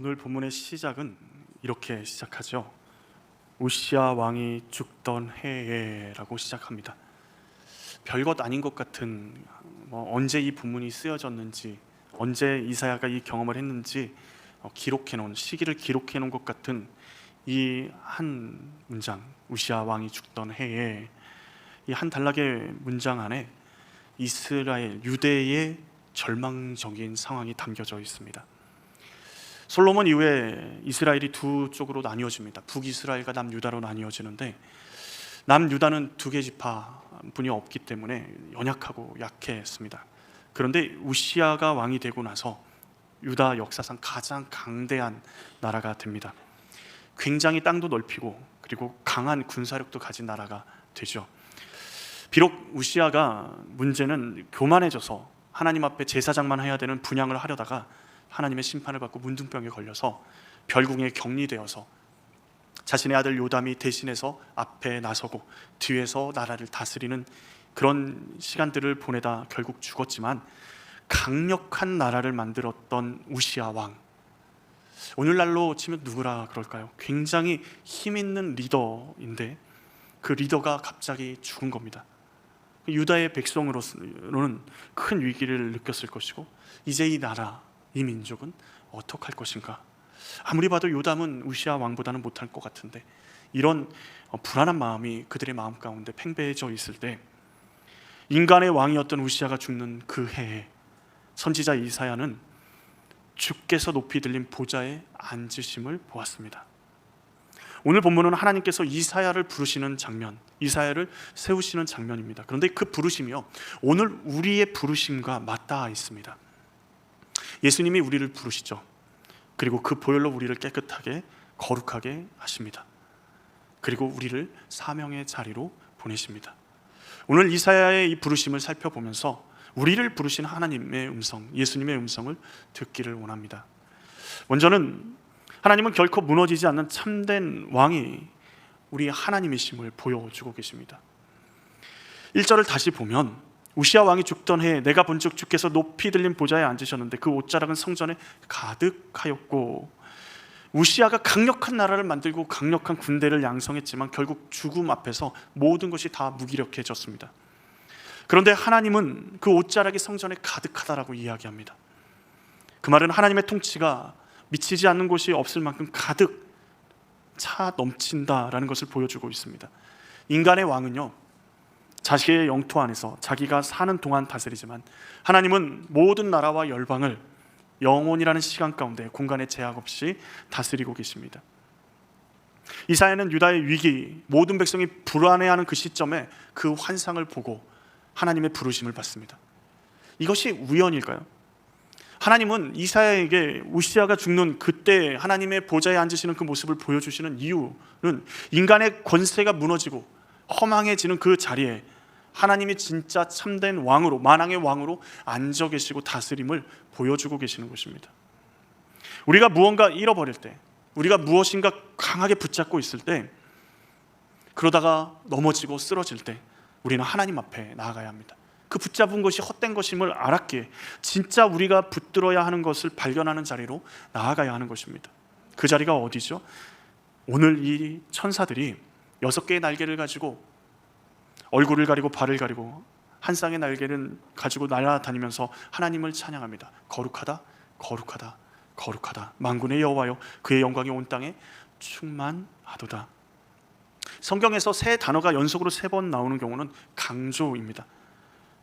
오늘 본문의 시작은 이렇게 시작하죠. 우시야 왕이 죽던 해에라고 시작합니다. 별것 아닌 것 같은 언제 이 본문이 쓰여졌는지, 언제 이사야가 이 경험을 했는지 기록해놓은, 시기를 기록해놓은 것 같은 이 한 문장, 우시야 왕이 죽던 해에, 이 한 단락의 문장 안에 이스라엘, 유대의 절망적인 상황이 담겨져 있습니다. 솔로몬 이후에 이스라엘이 두 쪽으로 나뉘어집니다. 북이스라엘과 남유다로 나뉘어지는데, 남유다는 두 개 지파분이 없기 때문에 연약하고 약했습니다. 그런데 우시야가 왕이 되고 나서 유다 역사상 가장 강대한 나라가 됩니다. 굉장히 땅도 넓히고 그리고 강한 군사력도 가진 나라가 되죠. 비록 우시야가 문제는 교만해져서 하나님 앞에 제사장만 해야 되는 분향을 하려다가 하나님의 심판을 받고 문둥병에 걸려서 별궁에 격리되어서 자신의 아들 요담이 대신해서 앞에 나서고 뒤에서 나라를 다스리는 그런 시간들을 보내다 결국 죽었지만, 강력한 나라를 만들었던 우시야 왕, 오늘날로 치면 누구라 그럴까요? 굉장히 힘있는 리더인데 그 리더가 갑자기 죽은 겁니다. 유다의 백성으로는 큰 위기를 느꼈을 것이고, 이제 이 나라, 이 민족은 어떡할 것인가. 아무리 봐도 요담은 우시야 왕보다는 못할 것 같은데, 이런 불안한 마음이 그들의 마음 가운데 팽배해져 있을 때, 인간의 왕이었던 우시야가 죽는 그 해에 선지자 이사야는 주께서 높이 들린 보좌에 앉으심을 보았습니다. 오늘 본문은 하나님께서 이사야를 부르시는 장면, 이사야를 세우시는 장면입니다. 그런데 그 부르심이요, 오늘 우리의 부르심과 맞닿아 있습니다. 예수님이 우리를 부르시죠. 그리고 그 보혈로 우리를 깨끗하게 거룩하게 하십니다. 그리고 우리를 사명의 자리로 보내십니다. 오늘 이사야의 이 부르심을 살펴보면서 우리를 부르신 하나님의 음성, 예수님의 음성을 듣기를 원합니다. 먼저는 하나님은 결코 무너지지 않는 참된 왕이 우리 하나님이심을 보여주고 계십니다. 1절을 다시 보면, 우시야 왕이 죽던 해에 내가 본즉 주께서 높이 들린 보좌에 앉으셨는데 그 옷자락은 성전에 가득하였고, 우시야가 강력한 나라를 만들고 강력한 군대를 양성했지만 결국 죽음 앞에서 모든 것이 다 무기력해졌습니다. 그런데 하나님은 그 옷자락이 성전에 가득하다라고 이야기합니다. 그 말은 하나님의 통치가 미치지 않는 곳이 없을 만큼 가득 차 넘친다라는 것을 보여주고 있습니다. 인간의 왕은요, 자신의 영토 안에서 자기가 사는 동안 다스리지만, 하나님은 모든 나라와 열방을 영원이라는 시간 가운데 공간의 제약 없이 다스리고 계십니다. 이사야는 유다의 위기, 모든 백성이 불안해하는 그 시점에 그 환상을 보고 하나님의 부르심을 받습니다. 이것이 우연일까요? 하나님은 이사야에게 우시야가 죽는 그때 하나님의 보좌에 앉으시는 그 모습을 보여주시는 이유는, 인간의 권세가 무너지고 허망해지는 그 자리에 하나님이 진짜 참된 왕으로, 만왕의 왕으로 앉아 계시고 다스림을 보여주고 계시는 것입니다. 우리가 무언가 잃어버릴 때, 우리가 무엇인가 강하게 붙잡고 있을 때, 그러다가 넘어지고 쓰러질 때 우리는 하나님 앞에 나아가야 합니다. 그 붙잡은 것이 헛된 것임을 알았기에 진짜 우리가 붙들어야 하는 것을 발견하는 자리로 나아가야 하는 것입니다. 그 자리가 어디죠? 오늘 이 천사들이 6개의 날개를 가지고 얼굴을 가리고 발을 가리고 한 쌍의 날개를 가지고 날아다니면서 하나님을 찬양합니다. 거룩하다, 거룩하다, 거룩하다. 만군의 여호와여, 그의 영광이 온 땅에 충만하도다. 성경에서 세 단어가 연속으로 3번 나오는 경우는 강조입니다.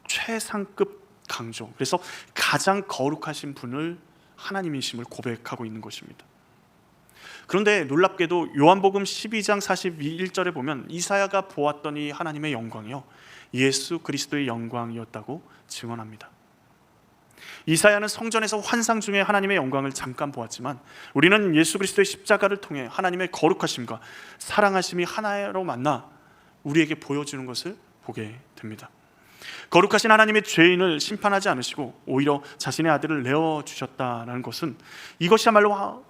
최상급 강조. 그래서 가장 거룩하신 분을 하나님이심을 고백하고 있는 것입니다. 그런데 놀랍게도 요한복음 12장 41절에 보면 이사야가 보았던 이 하나님의 영광이요, 예수 그리스도의 영광이었다고 증언합니다. 이사야는 성전에서 환상 중에 하나님의 영광을 잠깐 보았지만, 우리는 예수 그리스도의 십자가를 통해 하나님의 거룩하심과 사랑하심이 하나로 만나 우리에게 보여주는 것을 보게 됩니다. 거룩하신 하나님의 죄인을 심판하지 않으시고 오히려 자신의 아들을 내어주셨다는 것은, 이것이야말로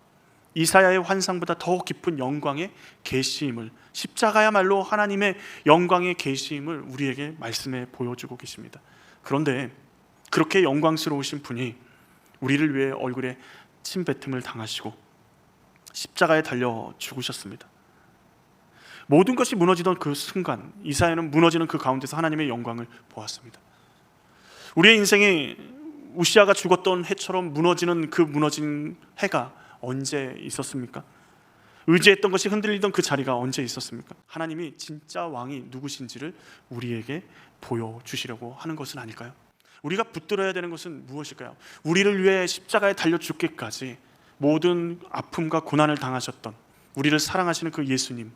이사야의 환상보다 더 깊은 영광의 계시임을, 십자가야말로 하나님의 영광의 계시임을 우리에게 말씀해 보여주고 계십니다. 그런데 그렇게 영광스러우신 분이 우리를 위해 얼굴에 침뱉음을 당하시고 십자가에 달려 죽으셨습니다. 모든 것이 무너지던 그 순간 이사야는 무너지는 그 가운데서 하나님의 영광을 보았습니다. 우리의 인생이 우시아가 죽었던 해처럼 무너지는 그 무너진 해가 언제 있었습니까? 의지했던 것이 흔들리던 그 자리가 언제 있었습니까? 하나님이 진짜 왕이 누구신지를 우리에게 보여주시려고 하는 것은 아닐까요? 우리가 붙들어야 되는 것은 무엇일까요? 우리를 위해 십자가에 달려 죽기까지 모든 아픔과 고난을 당하셨던 우리를 사랑하시는 그 예수님,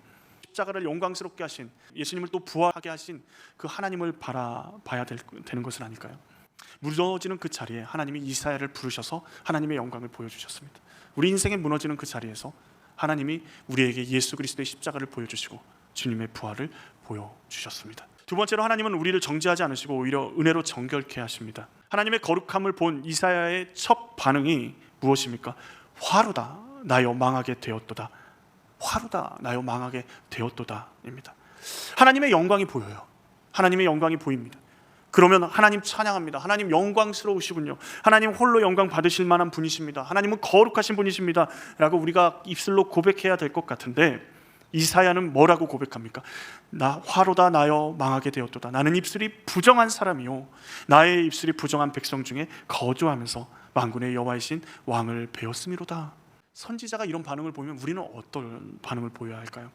십자가를 영광스럽게 하신 예수님을 또 부활하게 하신 그 하나님을 바라봐야 되는 것은 아닐까요? 무너지는 그 자리에 하나님이 이사야를 부르셔서 하나님의 영광을 보여주셨습니다. 우리 인생에 무너지는 그 자리에서 하나님이 우리에게 예수 그리스도의 십자가를 보여주시고 주님의 부활을 보여주셨습니다. 두 번째로 하나님은 우리를 정죄하지 않으시고 오히려 은혜로 정결케 하십니다. 하나님의 거룩함을 본 이사야의 첫 반응이 무엇입니까? 화루다 나여 망하게 되었도다. 화루다 나여 망하게 되었도다 입니다. 하나님의 영광이 보여요. 하나님의 영광이 보입니다. 그러면 하나님 찬양합니다. 하나님 영광스러우시군요. 하나님 홀로 영광 받으실 만한 분이십니다. 하나님은 거룩하신 분이십니다 라고 우리가 입술로 고백해야 될 것 같은데 이사야는 뭐라고 고백합니까? 나 화로다 나여 망하게 되었도다. 나는 입술이 부정한 사람이요 나의 입술이 부정한 백성 중에 거주하면서 만군의 여호와이신 왕을 배웠음이로다. 선지자가 이런 반응을 보면 우리는 어떤 반응을 보여야 할까요?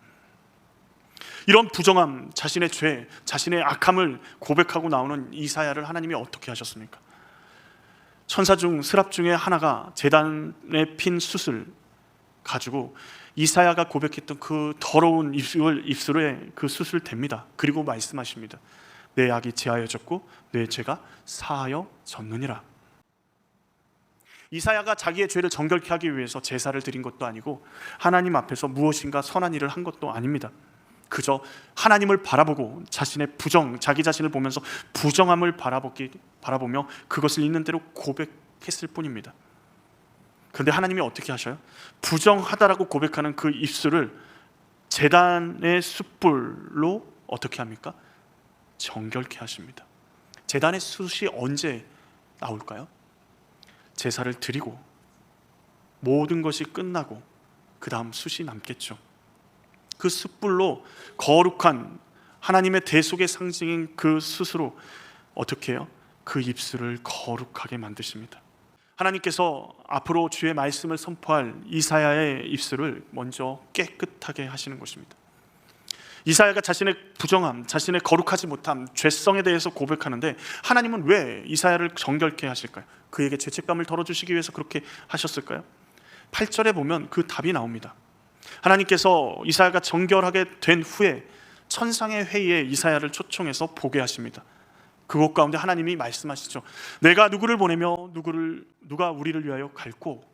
이런 부정함, 자신의 죄, 자신의 악함을 고백하고 나오는 이사야를 하나님이 어떻게 하셨습니까? 천사 중 스랍 중에 하나가 제단에 핀 숯을 가지고 이사야가 고백했던 그 더러운 입술에 그 숯을 댑니다. 그리고 말씀하십니다. 내 악이 제하여졌고 내 죄가 사하여졌느니라. 이사야가 자기의 죄를 정결케 하기 위해서 제사를 드린 것도 아니고 하나님 앞에서 무엇인가 선한 일을 한 것도 아닙니다. 그저 하나님을 바라보고 자신의 자기 자신을 보면서 부정함을 바라보며 그것을 있는 대로 고백했을 뿐입니다. 그런데 하나님이 어떻게 하셔요? 부정하다라고 고백하는 그 입술을 제단의 숯불로 어떻게 합니까? 정결케 하십니다. 제단의 숯이 언제 나올까요? 제사를 드리고 모든 것이 끝나고 그 다음 숯이 남겠죠. 그 숯불로 거룩한 하나님의 대속의 상징인 그 숯으로 어떻게 해요? 그 입술을 거룩하게 만드십니다. 하나님께서 앞으로 주의 말씀을 선포할 이사야의 입술을 먼저 깨끗하게 하시는 것입니다. 이사야가 자신의 부정함, 자신의 거룩하지 못함, 죄성에 대해서 고백하는데 하나님은 왜 이사야를 정결케 하실까요? 그에게 죄책감을 덜어주시기 위해서 그렇게 하셨을까요? 8절에 보면 그 답이 나옵니다. 하나님께서 이사야가 정결하게 된 후에 천상의 회의에 이사야를 초청해서 보게 하십니다. 그곳 가운데 하나님이 말씀하시죠. 내가 누구를 보내며 누가 우리를 위하여 갈고,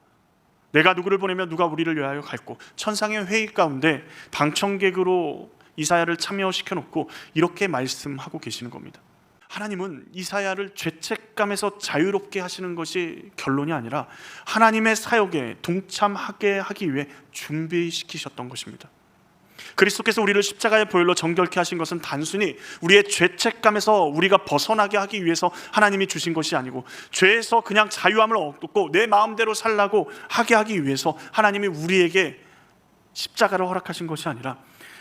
내가 누구를 보내며 누가 우리를 위하여 갈고. 천상의 회의 가운데 방청객으로 이사야를 참여시켜 놓고 이렇게 말씀하고 계시는 겁니다. 하나님은 이사야를 죄책감에서 자유롭게 하시는 것이 결론이 아니라 하나님의 사역에 동참하게 하기 위해 준비시키셨던 것입니다. 그리스도께서 우리를 십자가의 보혈로 정결케 하신 것은 단순히 우리의 죄책감에서 우리가 벗어나게 하기 위해서 하나님이 주신 것이 아니고 죄에서 그냥 자유함을 얻고 내 마음대로 살라고 하게 하기 위해서 하나님이 우리에게 십자가를 허락하신 것이 아니라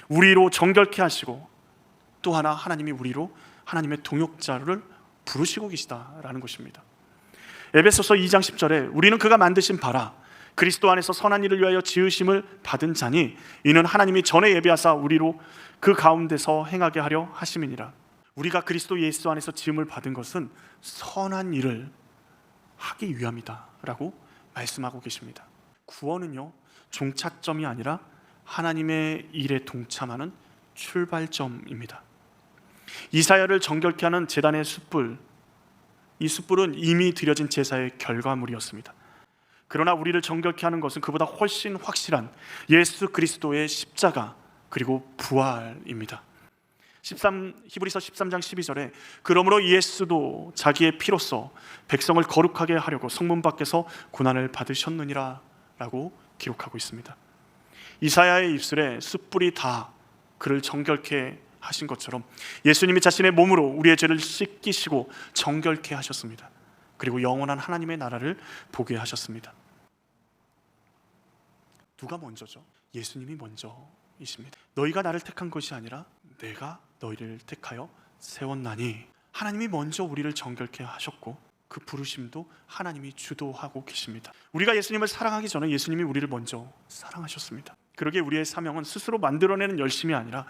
우리로 정결케 하시고 또 하나 하나님이 우리로 하나님의 동역자를 부르시고 계시다라는 것입니다. 에베소서 2장 10절에 우리는 그가 만드신 바라 그리스도 안에서 선한 일을 위하여 지으심을 받은 자니 이는 하나님이 전에 예비하사 우리로 그 가운데서 행하게 하려 하심이니라. 우리가 그리스도 예수 안에서 지음을 받은 것은 선한 일을 하기 위함이다 라고 말씀하고 계십니다. 구원은요 종착점이 아니라 하나님의 일에 동참하는 출발점입니다. 이사야를 정결케 하는 제단의 숯불, 이 숯불은 이미 드려진 제사의 결과물이었습니다. 그러나 우리를 정결케 하는 것은 그보다 훨씬 확실한 예수 그리스도의 십자가 그리고 부활입니다. 히브리서 13장 12절에 그러므로 예수도 자기의 피로써 백성을 거룩하게 하려고 성문 밖에서 고난을 받으셨느니라 라고 기록하고 있습니다. 이사야의 입술에 숯불이 다 그를 정결케 하신 것처럼 예수님이 자신의 몸으로 우리의 죄를 씻기시고 정결케 하셨습니다. 그리고 영원한 하나님의 나라를 보게 하셨습니다. 누가 먼저죠? 예수님이 먼저이십니다. 너희가 나를 택한 것이 아니라 내가 너희를 택하여 세웠나니. 하나님이 먼저 우리를 정결케 하셨고 그 부르심도 하나님이 주도하고 계십니다. 우리가 예수님을 사랑하기 전에 예수님이 우리를 먼저 사랑하셨습니다. 그러기에 우리의 사명은 스스로 만들어내는 열심이 아니라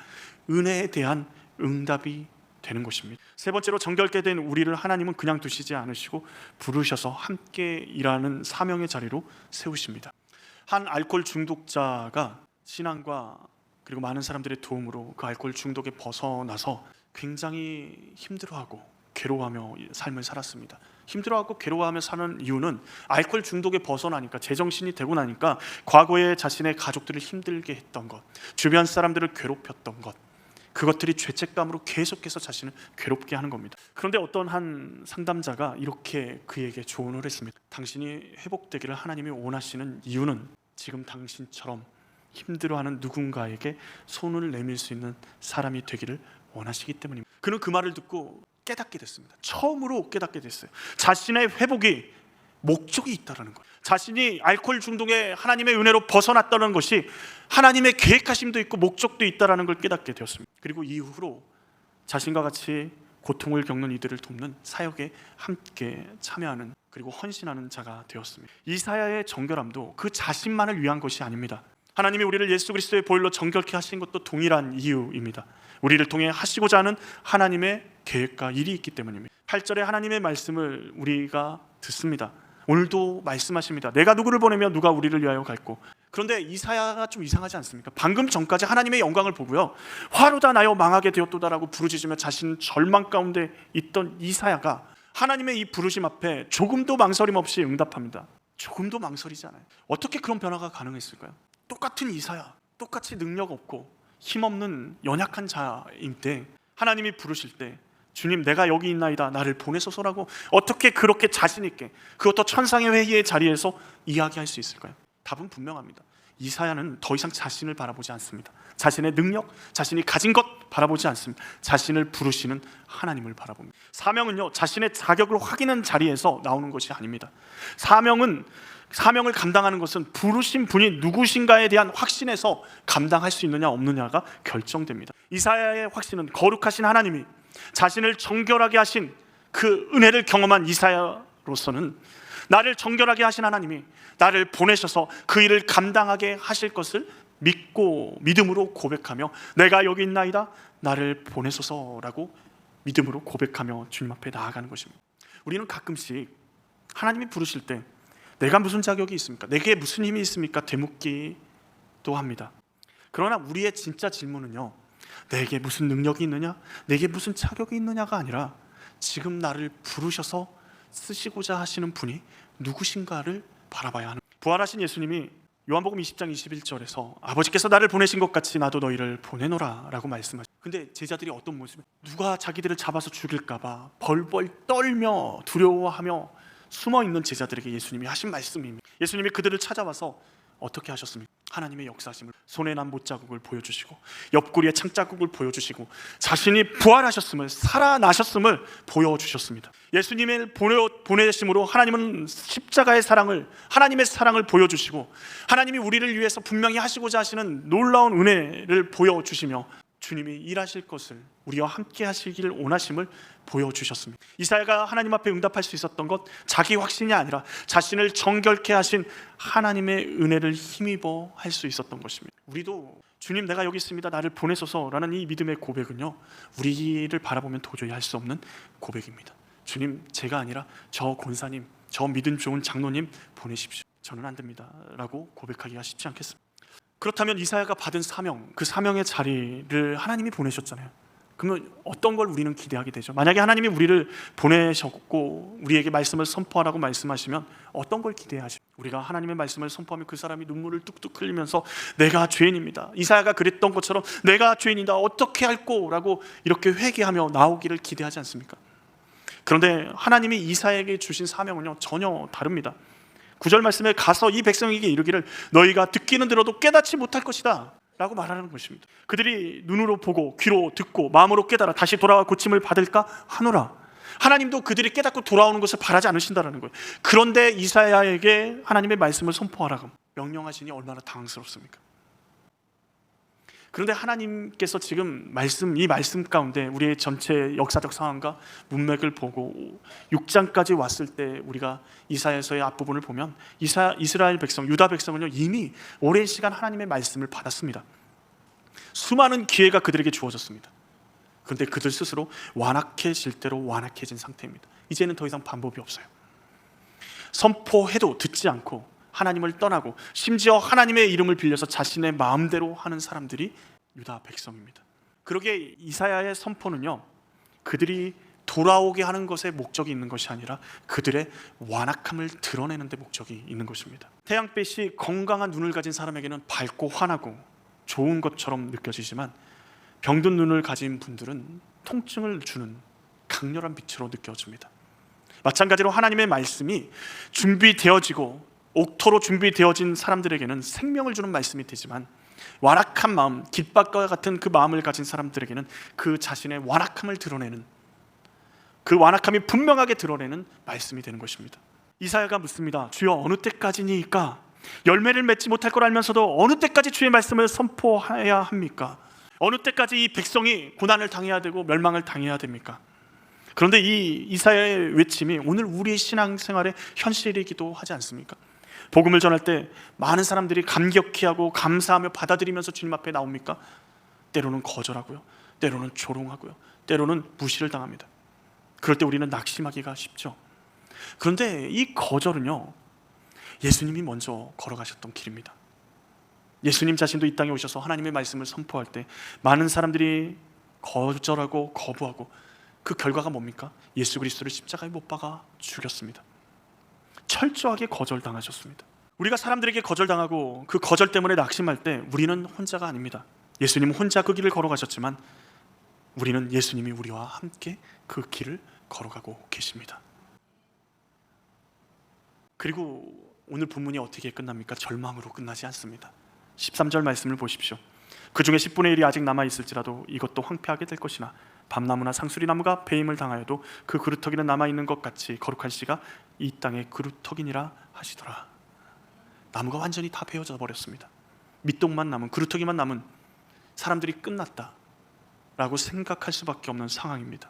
은혜에 대한 응답이 되는 것입니다. 세 번째로, 정결케 된 우리를 하나님은 그냥 두시지 않으시고 부르셔서 함께 일하는 사명의 자리로 세우십니다. 한 알코올 중독자가 신앙과 그리고 많은 사람들의 도움으로 그 알코올 중독에 벗어나서 굉장히 힘들어하고 괴로워하며 삶을 살았습니다. 힘들어하고 괴로워하며 사는 이유는 알코올 중독에 벗어나니까, 제정신이 되고 나니까 과거에 자신의 가족들을 힘들게 했던 것, 주변 사람들을 괴롭혔던 것, 그것들이 죄책감으로 계속해서 자신을 괴롭게 하는 겁니다. 그런데 어떤 한 상담자가 이렇게 그에게 조언을 했습니다. 당신이 회복되기를 하나님이 원하시는 이유는 지금 당신처럼 힘들어하는 누군가에게 손을 내밀 수 있는 사람이 되기를 원하시기 때문입니다. 그는 그 말을 듣고 깨닫게 됐습니다. 처음으로 깨닫게 됐어요. 자신의 회복이 목적이 있다는 거예요. 자신이 알코올 중독에 하나님의 은혜로 벗어났다는 것이 하나님의 계획하심도 있고 목적도 있다는 걸 깨닫게 되었습니다. 그리고 이후로 자신과 같이 고통을 겪는 이들을 돕는 사역에 함께 참여하는, 그리고 헌신하는 자가 되었습니다. 이사야의 정결함도 그 자신만을 위한 것이 아닙니다. 하나님이 우리를 예수 그리스도의 보혈로 정결케 하신 것도 동일한 이유입니다. 우리를 통해 하시고자 하는 하나님의 계획과 일이 있기 때문입니다. 8절에 하나님의 말씀을 우리가 듣습니다. 오늘도 말씀하십니다. 내가 누구를 보내며 누가 우리를 위하여 갈고. 그런데 이사야가 좀 이상하지 않습니까? 방금 전까지 하나님의 영광을 보고요, 화로다 나여 망하게 되었도다라고 부르짖으며 자신 절망 가운데 있던 이사야가 하나님의 이 부르심 앞에 조금도 망설임 없이 응답합니다. 조금도 망설이지 않아요. 어떻게 그런 변화가 가능했을까요? 똑같은 이사야, 똑같이 능력 없고 힘없는 연약한 자인데 하나님이 부르실 때 주님 내가 여기 있나이다 나를 보내소서라고 어떻게 그렇게 자신 있게, 그것도 천상의 회의의 자리에서 이야기할 수 있을까요? 답은 분명합니다. 이사야는 더 이상 자신을 바라보지 않습니다. 자신의 능력, 자신이 가진 것 바라보지 않습니다. 자신을 부르시는 하나님을 바라봅니다. 사명은요, 자신의 자격을 확인한 자리에서 나오는 것이 아닙니다. 사명을 감당하는 것은 부르신 분이 누구신가에 대한 확신에서 감당할 수 있느냐 없느냐가 결정됩니다. 이사야의 확신은 거룩하신 하나님이 자신을 정결하게 하신 그 은혜를 경험한 이사야로서는 나를 정결하게 하신 하나님이 나를 보내셔서 그 일을 감당하게 하실 것을 믿고 믿음으로 고백하며 내가 여기 있나이다 나를 보내소서라고 믿음으로 고백하며 주님 앞에 나아가는 것입니다. 우리는 가끔씩 하나님이 부르실 때 내가 무슨 자격이 있습니까? 내게 무슨 힘이 있습니까? 되묻기도 합니다. 그러나 우리의 진짜 질문은요, 내게 무슨 능력이 있느냐, 내게 무슨 자격이 있느냐가 아니라 지금 나를 부르셔서 쓰시고자 하시는 분이 누구신가를 바라봐야 하는, 부활하신 예수님이 요한복음 20장 21절에서 아버지께서 나를 보내신 것 같이 나도 너희를 보내노라 라고 말씀하셨어요. 근데 제자들이 어떤 모습이에요? 누가 자기들을 잡아서 죽일까 봐 벌벌 떨며 두려워하며 숨어있는 제자들에게 예수님이 하신 말씀입니다. 예수님이 그들을 찾아와서 어떻게 하셨습니까? 하나님의 역사심을, 손에 난 못자국을 보여주시고 옆구리에 창자국을 보여주시고 자신이 부활하셨음을, 살아나셨음을 보여주셨습니다. 예수님을 보내심으로 하나님은 십자가의 사랑을, 하나님의 사랑을 보여주시고 하나님이 우리를 위해서 분명히 하시고자 하시는 놀라운 은혜를 보여주시며 주님이 일하실 것을, 우리와 함께 하시기를 원하심을 보여주셨습니다. 이사야가 하나님 앞에 응답할 수 있었던 것, 자기 확신이 아니라 자신을 정결케 하신 하나님의 은혜를 힘입어 할 수 있었던 것입니다. 우리도 주님 내가 여기 있습니다 나를 보내소서라는 이 믿음의 고백은요, 우리를 바라보면 도저히 할 수 없는 고백입니다. 주님 제가 아니라 저 권사님, 저 믿음 좋은 장로님 보내십시오. 저는 안 됩니다 라고 고백하기가 쉽지 않겠습니다. 그렇다면 이사야가 받은 사명, 그 사명의 자리를 하나님이 보내셨잖아요. 그러면 어떤 걸 우리는 기대하게 되죠? 만약에 하나님이 우리를 보내셨고 우리에게 말씀을 선포하라고 말씀하시면 어떤 걸 기대하십니까? 우리가 하나님의 말씀을 선포하면 그 사람이 눈물을 뚝뚝 흘리면서 내가 죄인입니다, 이사야가 그랬던 것처럼 내가 죄인이다 어떻게 할꼬 라고 이렇게 회개하며 나오기를 기대하지 않습니까? 그런데 하나님이 이사야에게 주신 사명은요 전혀 다릅니다. 9절 말씀에 가서 이 백성에게 이르기를 너희가 듣기는 들어도 깨닫지 못할 것이다 라고 말하는 것입니다. 그들이 눈으로 보고 귀로 듣고 마음으로 깨달아 다시 돌아와 고침을 받을까 하노라. 하나님도 그들이 깨닫고 돌아오는 것을 바라지 않으신다는 거예요. 그런데 이사야에게 하나님의 말씀을 선포하라고, 명령하시니 얼마나 당황스럽습니까? 그런데 하나님께서 지금 이 말씀 가운데 우리의 전체 역사적 상황과 문맥을 보고 6장까지 왔을 때 우리가 이사야서의 앞부분을 보면 이스라엘 백성, 유다 백성은요 이미 오랜 시간 하나님의 말씀을 받았습니다. 수많은 기회가 그들에게 주어졌습니다. 그런데 그들 스스로 완악해질 대로 완악해진 상태입니다. 이제는 더 이상 방법이 없어요. 선포해도 듣지 않고 하나님을 떠나고 심지어 하나님의 이름을 빌려서 자신의 마음대로 하는 사람들이 유다 백성입니다. 그러기에 이사야의 선포는요 그들이 돌아오게 하는 것에 목적이 있는 것이 아니라 그들의 완악함을 드러내는 데 목적이 있는 것입니다. 태양빛이 건강한 눈을 가진 사람에게는 밝고 환하고 좋은 것처럼 느껴지지만 병든 눈을 가진 분들은 통증을 주는 강렬한 빛으로 느껴집니다. 마찬가지로 하나님의 말씀이 준비되어지고 옥토로 준비되어진 사람들에게는 생명을 주는 말씀이 되지만 완악한 마음, 깃밭과 같은 그 마음을 가진 사람들에게는 그 자신의 완악함을 드러내는, 그 완악함이 분명하게 드러내는 말씀이 되는 것입니다. 이사야가 묻습니다. 주여 어느 때까지니까? 열매를 맺지 못할 걸 알면서도 어느 때까지 주의 말씀을 선포해야 합니까? 어느 때까지 이 백성이 고난을 당해야 되고 멸망을 당해야 됩니까? 그런데 이 이사야의 외침이 오늘 우리의 신앙생활의 현실이기도 하지 않습니까? 복음을 전할 때 많은 사람들이 감격해하고 감사하며 받아들이면서 주님 앞에 나옵니까? 때로는 거절하고요, 때로는 조롱하고요, 때로는 무시를 당합니다. 그럴 때 우리는 낙심하기가 쉽죠. 그런데 이 거절은요 예수님이 먼저 걸어가셨던 길입니다. 예수님 자신도 이 땅에 오셔서 하나님의 말씀을 선포할 때 많은 사람들이 거절하고 거부하고 그 결과가 뭡니까? 예수 그리스도를 십자가에 못 박아 죽였습니다. 철저하게 거절당하셨습니다. 우리가 사람들에게 거절당하고 그 거절 때문에 낙심할 때 우리는 혼자가 아닙니다. 예수님은 혼자 그 길을 걸어가셨지만 우리는 예수님이 우리와 함께 그 길을 걸어가고 계십니다. 그리고 오늘 본문이 어떻게 끝납니까? 절망으로 끝나지 않습니다. 13절 말씀을 보십시오. 그 중에 10분의 1이 아직 남아있을지라도 이것도 황폐하게 될 것이나 밤나무나 상수리나무가 배임을 당하여도 그 그루터기는 남아있는 것 같이 거룩한 씨가 이 땅의 그루터기니라 하시더라. 나무가 완전히 다 베어져 버렸습니다. 밑동만 남은, 그루터기만 남은 사람들이 끝났다 라고 생각할 수밖에 없는 상황입니다.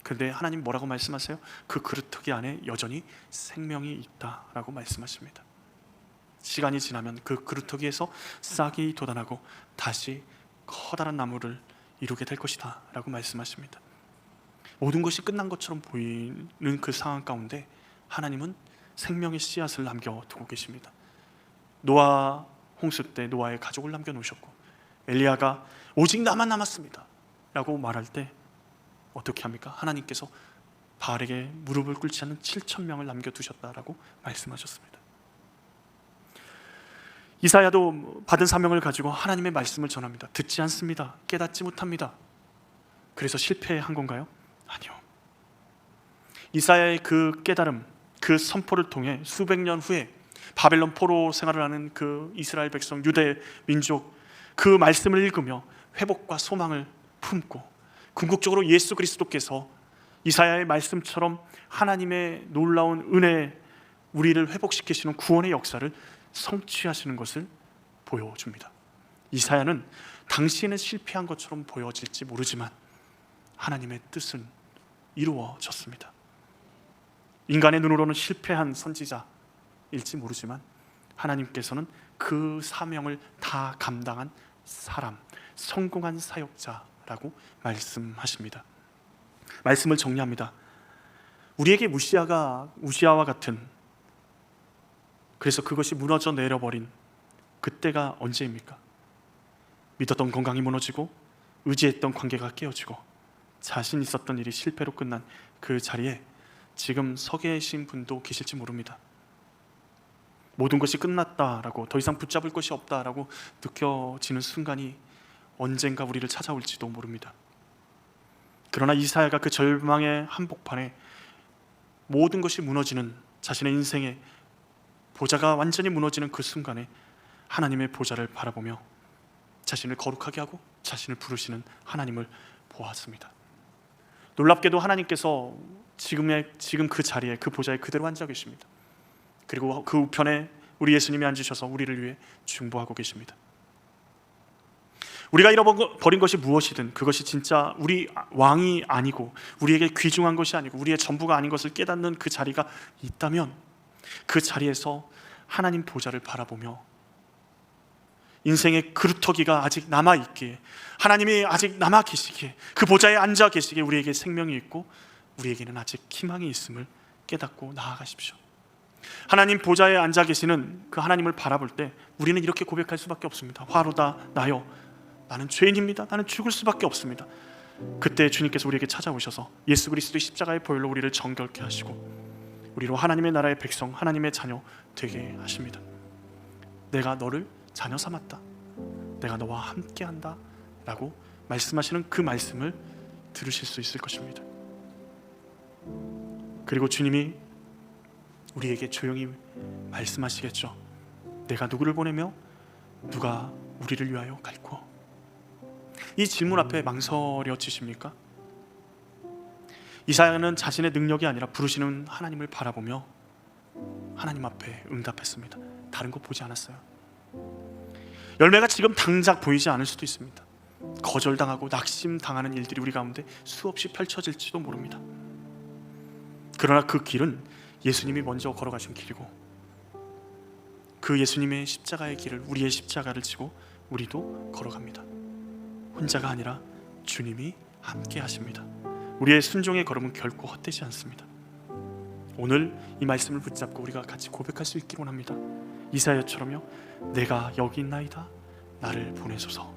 그런데 하나님 뭐라고 말씀하세요? 그 그루터기 안에 여전히 생명이 있다라고 말씀하십니다. 시간이 지나면 그 그루터기에서 싹이 돋아나고 다시 커다란 나무를 이루게 될 것이다 라고 말씀하십니다. 모든 것이 끝난 것처럼 보이는 그 상황 가운데 하나님은 생명의 씨앗을 남겨두고 계십니다. 노아 홍수 때 노아의 가족을 남겨놓으셨고 엘리야가 오직 나만 남았습니다 라고 말할 때 어떻게 합니까? 하나님께서 바알에게 무릎을 꿇지 않는 7,000명을 남겨두셨다라고 말씀하셨습니다. 이사야도 받은 사명을 가지고 하나님의 말씀을 전합니다. 듣지 않습니다. 깨닫지 못합니다. 그래서 실패한 건가요? 아니요. 이사야의 그 깨달음, 그 선포를 통해 수백 년 후에 바벨론 포로 생활을 하는 그 이스라엘 백성, 유대 민족, 그 말씀을 읽으며 회복과 소망을 품고 궁극적으로 예수 그리스도께서 이사야의 말씀처럼 하나님의 놀라운 은혜, 우리를 회복시키시는 구원의 역사를 성취하시는 것을 보여줍니다. 이사야는 당시에는 실패한 것처럼 보여질지 모르지만 하나님의 뜻은 이루어졌습니다. 인간의 눈으로는 실패한 선지자일지 모르지만 하나님께서는 그 사명을 다 감당한 사람, 성공한 사역자라고 말씀하십니다. 말씀을 정리합니다. 우리에게 우시아와 같은, 그래서 그것이 무너져 내려버린 그때가 언제입니까? 믿었던 건강이 무너지고 의지했던 관계가 깨어지고 자신 있었던 일이 실패로 끝난 그 자리에 지금 서 계신 분도 계실지 모릅니다. 모든 것이 끝났다라고, 더 이상 붙잡을 것이 없다라고 느껴지는 순간이 언젠가 우리를 찾아올지도 모릅니다. 그러나 이사야가 그 절망의 한복판에 모든 것이 무너지는, 자신의 인생의 보좌가 완전히 무너지는 그 순간에 하나님의 보좌를 바라보며 자신을 거룩하게 하고 자신을 부르시는 하나님을 보았습니다. 놀랍게도 하나님께서 지금 그 자리에, 그 보좌에 그대로 앉아 계십니다. 그리고 그 우편에 우리 예수님이 앉으셔서 우리를 위해 중보하고 계십니다. 우리가 잃어버린 것이 무엇이든 그것이 진짜 우리 왕이 아니고 우리에게 귀중한 것이 아니고 우리의 전부가 아닌 것을 깨닫는 그 자리가 있다면 그 자리에서 하나님 보좌를 바라보며 인생의 그루터기가 아직 남아있기에, 하나님이 아직 남아 계시기에, 그 보좌에 앉아 계시기에 우리에게 생명이 있고 우리에게는 아직 희망이 있음을 깨닫고 나아가십시오. 하나님 보좌에 앉아 계시는 그 하나님을 바라볼 때 우리는 이렇게 고백할 수밖에 없습니다. 화로다 나여, 나는 죄인입니다. 나는 죽을 수밖에 없습니다. 그때 주님께서 우리에게 찾아오셔서 예수 그리스도의 십자가의 보혈로 우리를 정결케 하시고 우리로 하나님의 나라의 백성, 하나님의 자녀 되게 하십니다. 내가 너를 자녀 삼았다, 내가 너와 함께한다 라고 말씀하시는 그 말씀을 들으실 수 있을 것입니다. 그리고 주님이 우리에게 조용히 말씀하시겠죠. 내가 누구를 보내며 누가 우리를 위하여 갈고. 이 질문 앞에 망설여지십니까? 이사야는 자신의 능력이 아니라 부르시는 하나님을 바라보며 하나님 앞에 응답했습니다. 다른 거 보지 않았어요. 열매가 지금 당장 보이지 않을 수도 있습니다. 거절당하고 낙심당하는 일들이 우리 가운데 수없이 펼쳐질지도 모릅니다. 그러나 그 길은 예수님이 먼저 걸어가신 길이고 그 예수님의 십자가의 길을, 우리의 십자가를 지고 우리도 걸어갑니다. 혼자가 아니라 주님이 함께 하십니다. 우리의 순종의 걸음은 결코 헛되지 않습니다. 오늘 이 말씀을 붙잡고 우리가 같이 고백할 수 있기를 원합니다. 이사야처럼요, 내가 여기 있나이다, 나를 보내소서.